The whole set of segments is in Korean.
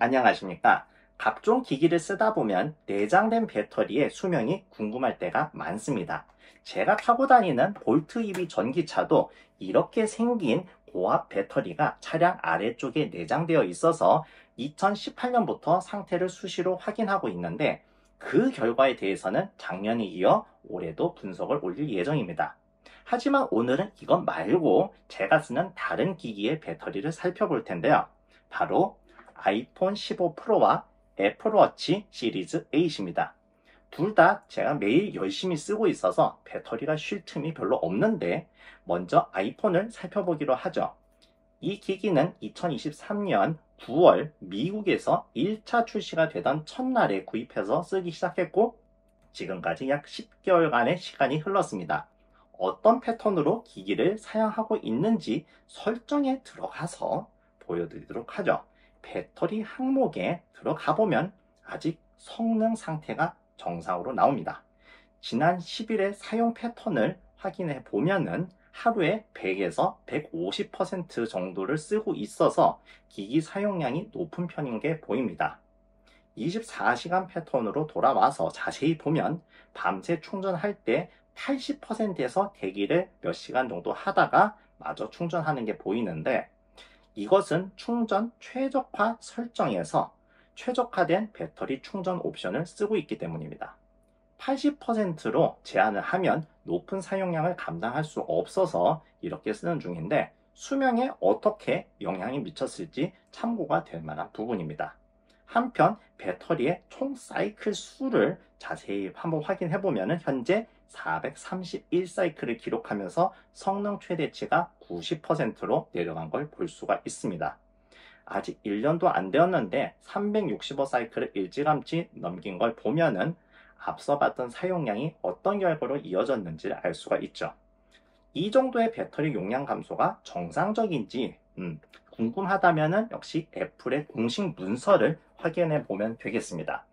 안녕하십니까. 각종 기기를 쓰다 보면 내장된 배터리의 수명이 궁금할 때가 많습니다. 제가 타고 다니는 볼트 EV 전기차도 이렇게 생긴 고압 배터리가 차량 아래쪽에 내장되어 있어서 2018년부터 상태를 수시로 확인하고 있는데 그 결과에 대해서는 작년에 이어 올해도 분석을 올릴 예정입니다. 하지만 오늘은 이것 말고 제가 쓰는 다른 기기의 배터리를 살펴볼 텐데요. 바로 아이폰 15 프로와 애플워치 시리즈 8입니다. 둘 다 제가 매일 열심히 쓰고 있어서 배터리가 쉴 틈이 별로 없는데 먼저 아이폰을 살펴보기로 하죠. 이 기기는 2023년 9월 미국에서 1차 출시가 되던 첫날에 구입해서 쓰기 시작했고 지금까지 약 10개월간의 시간이 흘렀습니다. 어떤 패턴으로 기기를 사용하고 있는지 설정에 들어가서 보여드리도록 하죠. 배터리 항목에 들어가 보면 아직 성능 상태가 정상으로 나옵니다. 지난 10일의 사용 패턴을 확인해 보면은 하루에 100에서 150% 정도를 쓰고 있어서 기기 사용량이 높은 편인 게 보입니다. 24시간 패턴으로 돌아와서 자세히 보면 밤새 충전할 때 80%에서 대기를 몇 시간 정도 하다가 마저 충전하는 게 보이는데 이것은 충전 최적화 설정에서 최적화된 배터리 충전 옵션을 쓰고 있기 때문입니다. 80%로 제한을 하면 높은 사용량을 감당할 수 없어서 이렇게 쓰는 중인데 수명에 어떻게 영향이 미쳤을지 참고가 될 만한 부분입니다. 한편 배터리의 총 사이클 수를 자세히 한번 확인해 보면 현재 431사이클을 기록하면서 성능 최대치가 90%로 내려간 걸 볼 수가 있습니다. 아직 1년도 안 되었는데 365사이클을 일찌감치 넘긴 걸 보면은 앞서 봤던 사용량이 어떤 결과로 이어졌는지를 알 수가 있죠. 이 정도의 배터리 용량 감소가 정상적인지 궁금하다면 역시 애플의 공식 문서를 확인해 보면 되겠습니다.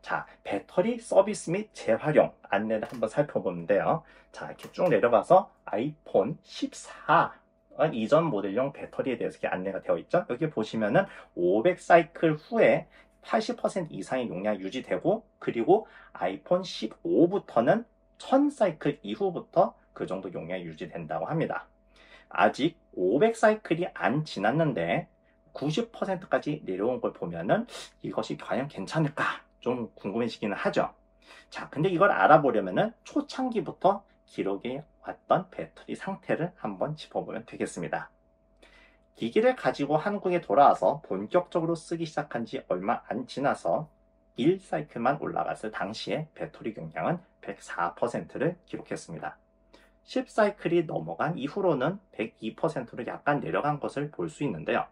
자, 배터리 서비스 및 재활용 안내를 한번 살펴보는데요. 자, 이렇게 쭉 내려가서 아이폰 14 이전 모델용 배터리에 대해서 이렇게 안내가 되어 있죠. 여기 보시면은 500사이클 후에 80% 이상의 용량이 유지되고 그리고 아이폰 15부터는 1000사이클 이후부터 그 정도 용량이 유지된다고 합니다. 아직 500사이클이 안 지났는데 90%까지 내려온 걸 보면은 이것이 과연 괜찮을까 좀 궁금해지기는 하죠. 자, 근데 이걸 알아보려면은 초창기부터 기록해 왔던 배터리 상태를 한번 짚어보면 되겠습니다. 기기를 가지고 한국에 돌아와서 본격적으로 쓰기 시작한 지 얼마 안 지나서 1사이클만 올라갔을 당시에 배터리 용량은 104%를 기록했습니다. 10사이클이 넘어간 이후로는 102%로 약간 내려간 것을 볼 수 있는데요.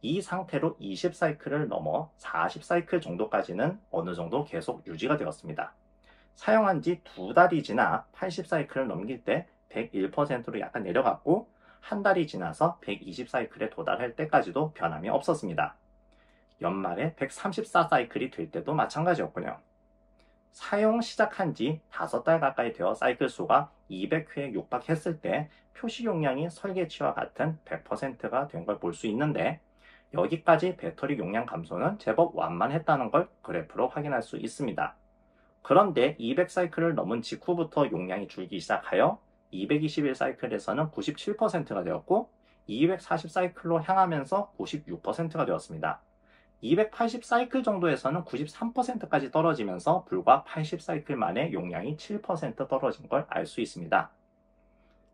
이 상태로 20사이클을 넘어 40사이클 정도까지는 어느 정도 계속 유지가 되었습니다. 사용한 지 2달이 지나 80사이클을 넘길 때 101%로 약간 내려갔고 한 달이 지나서 120사이클에 도달할 때까지도 변함이 없었습니다. 연말에 134사이클이 될 때도 마찬가지였군요. 사용 시작한 지 5달 가까이 되어 사이클 수가 200회에 육박했을 때 표시 용량이 설계치와 같은 100%가 된 걸 볼 수 있는데 여기까지 배터리 용량 감소는 제법 완만했다는 걸 그래프로 확인할 수 있습니다. 그런데 200사이클을 넘은 직후부터 용량이 줄기 시작하여 221사이클에서는 97%가 되었고 240사이클로 향하면서 96%가 되었습니다. 280사이클 정도에서는 93%까지 떨어지면서 불과 80사이클 만에 용량이 7% 떨어진 걸 알 수 있습니다.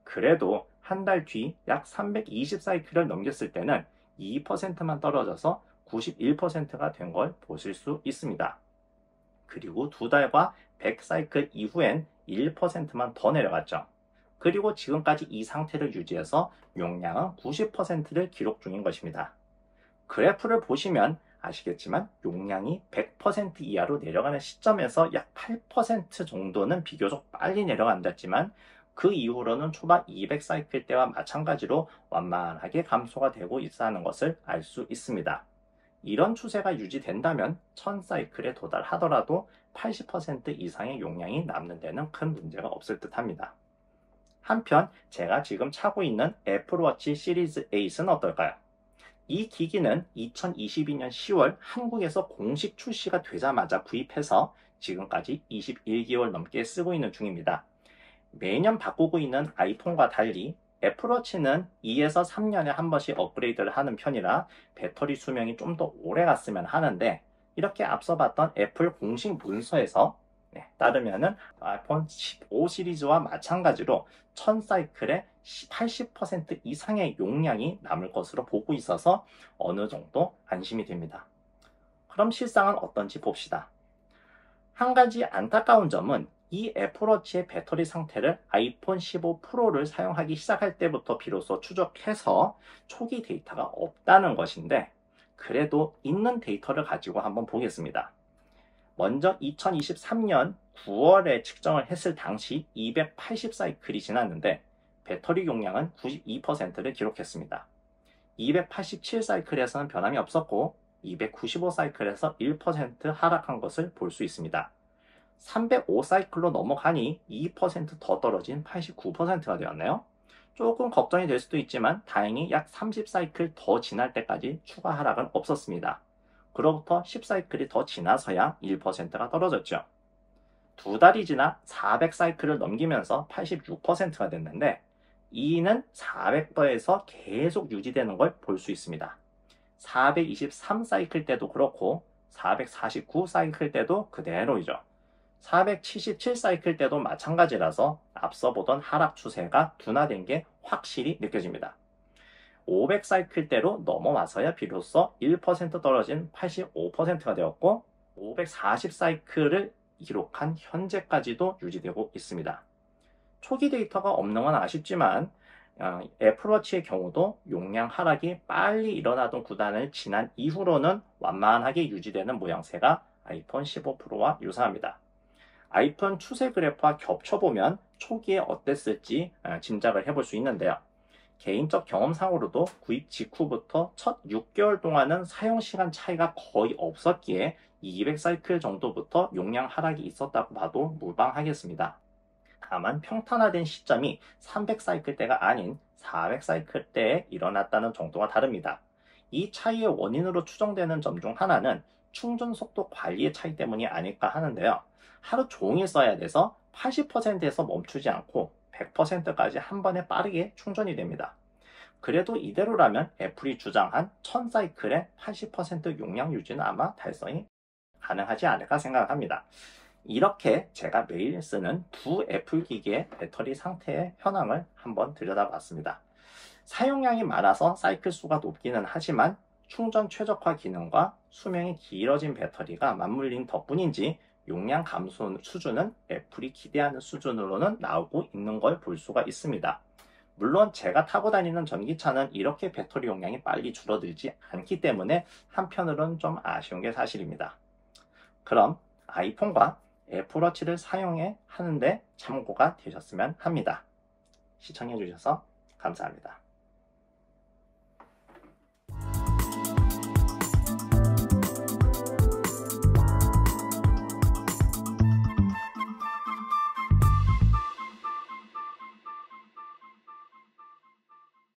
그래도 한 달 뒤 약 320사이클을 넘겼을 때는 2%만 떨어져서 91%가 된 걸 보실 수 있습니다. 그리고 2달과 100사이클 이후엔 1%만 더 내려갔죠. 그리고 지금까지 이 상태를 유지해서 용량은 90%를 기록 중인 것입니다. 그래프를 보시면 아시겠지만 용량이 100% 이하로 내려가는 시점에서 약 8% 정도는 비교적 빨리 내려간다지만 그 이후로는 초반 200사이클 때와 마찬가지로 완만하게 감소가 되고 있다는 것을 알 수 있습니다. 이런 추세가 유지된다면 1000사이클에 도달하더라도 80% 이상의 용량이 남는 데는 큰 문제가 없을 듯 합니다. 한편 제가 지금 차고 있는 애플워치 시리즈 8은 어떨까요? 이 기기는 2022년 10월 한국에서 공식 출시가 되자마자 구입해서 지금까지 21개월 넘게 쓰고 있는 중입니다. 매년 바꾸고 있는 아이폰과 달리 애플워치는 2에서 3년에 한 번씩 업그레이드를 하는 편이라 배터리 수명이 좀 더 오래 갔으면 하는데, 이렇게 앞서 봤던 애플 공식 문서에서 따르면은 아이폰 15 시리즈와 마찬가지로 1000사이클에 80% 이상의 용량이 남을 것으로 보고 있어서 어느 정도 안심이 됩니다. 그럼 실상은 어떤지 봅시다. 한 가지 안타까운 점은 이 애플워치의 배터리 상태를 아이폰 15 프로를 사용하기 시작할 때부터 비로소 추적해서 초기 데이터가 없다는 것인데, 그래도 있는 데이터를 가지고 한번 보겠습니다. 먼저 2023년 9월에 측정을 했을 당시 280사이클이 지났는데 배터리 용량은 92%를 기록했습니다. 287사이클에서는 변함이 없었고 295사이클에서 1% 하락한 것을 볼 수 있습니다. 305사이클로 넘어가니 2%더 떨어진 89%가 되었네요. 조금 걱정이 될 수도 있지만 다행히 약 30사이클 더 지날 때까지 추가 하락은 없었습니다. 그로부터 10사이클이 더 지나서야 1%가 떨어졌죠. 두 달이 지나 400사이클을 넘기면서 86%가 됐는데, 이는 400도에서 계속 유지되는 걸 볼 수 있습니다. 423사이클 때도 그렇고 449사이클 때도 그대로이죠. 477사이클 때도 마찬가지라서 앞서 보던 하락 추세가 둔화된 게 확실히 느껴집니다. 500사이클대로 넘어와서야 비로소 1% 떨어진 85%가 되었고 540사이클을 기록한 현재까지도 유지되고 있습니다. 초기 데이터가 없는 건 아쉽지만 애플워치의 경우도 용량 하락이 빨리 일어나던 구간을 지난 이후로는 완만하게 유지되는 모양새가 아이폰 15 프로와 유사합니다. 아이폰 추세 그래프와 겹쳐보면 초기에 어땠을지 짐작을 해볼 수 있는데요. 개인적 경험상으로도 구입 직후부터 첫 6개월 동안은 사용시간 차이가 거의 없었기에 200사이클 정도부터 용량 하락이 있었다고 봐도 무방하겠습니다. 다만 평탄화된 시점이 300사이클 때가 아닌 400사이클 때에 일어났다는 정도가 다릅니다. 이 차이의 원인으로 추정되는 점 중 하나는 충전 속도 관리의 차이 때문이 아닐까 하는데요. 하루 종일 써야 돼서 80%에서 멈추지 않고 100%까지 한 번에 빠르게 충전이 됩니다. 그래도 이대로라면 애플이 주장한 1000사이클의 80% 용량 유지는 아마 달성이 가능하지 않을까 생각합니다. 이렇게 제가 매일 쓰는 두 애플 기기의 배터리 상태의 현황을 한번 들여다봤습니다. 사용량이 많아서 사이클 수가 높기는 하지만 충전 최적화 기능과 수명이 길어진 배터리가 맞물린 덕분인지 용량 감소 수준은 애플이 기대하는 수준으로는 나오고 있는 걸 볼 수가 있습니다. 물론 제가 타고 다니는 전기차는 이렇게 배터리 용량이 빨리 줄어들지 않기 때문에 한편으로는 좀 아쉬운 게 사실입니다. 그럼 아이폰과 애플워치를 사용해 하는데 참고가 되셨으면 합니다. 시청해 주셔서 감사합니다.